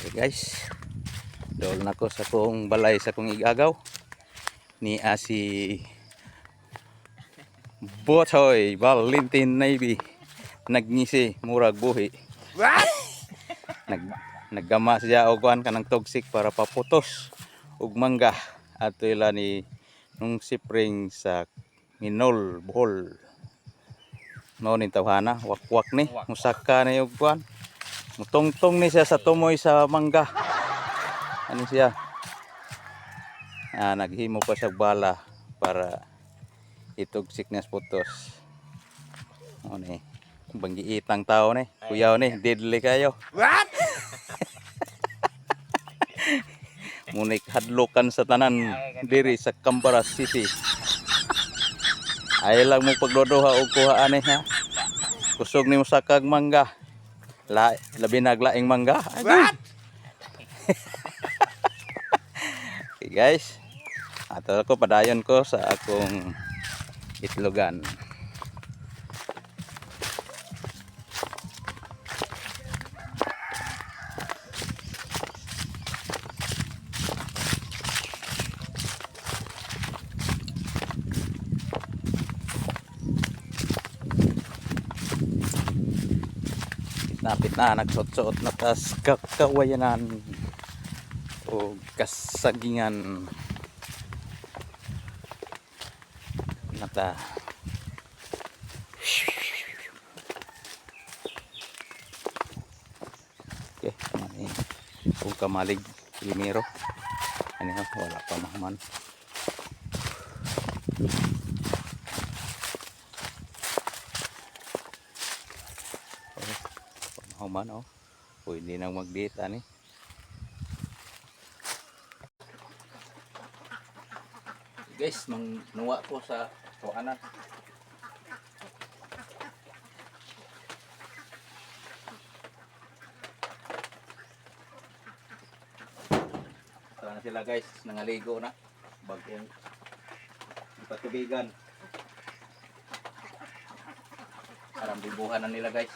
Okay guys, dool na ko sa kong balay sa kong igagaw ni si Botoy Valentin Navy nagngisi murag buhi. What? Naggama siya og kuan kanang toxic para paputos og mangga ato ila ni nung sipring sa Minol Bohol. Mao ni tawhana wakwak ni musaka ni og kuan. Mutongtong ni siya sa tumoy sa mangga. Ano siya? Naghimo pa sa bala para itugsik niya putos. O ni, banggiitang tao ni, kuyaw ni, deadly kayo. What? Munik hadlokan sa tanan diri sa Cambaras City. Ay lang mo pagdodoha og kuhaan ni ha. Kusog ni mo sa kag mangga. Labi naglaing mangga. What? Okay guys, ato ko padayon ko sa akong itlogan. Napit na nagsot-sot na tas kakawayanan o kasagingan nata okay mani kung kamalig limero ano wala pa mahaman mahaman oh pwede nang mag-date ani. Guys, mangnuwa ko sa kuanan. Tara na sila guys, nangaligo na. Bagong ipatubigan. Parang bibuhan na nila guys.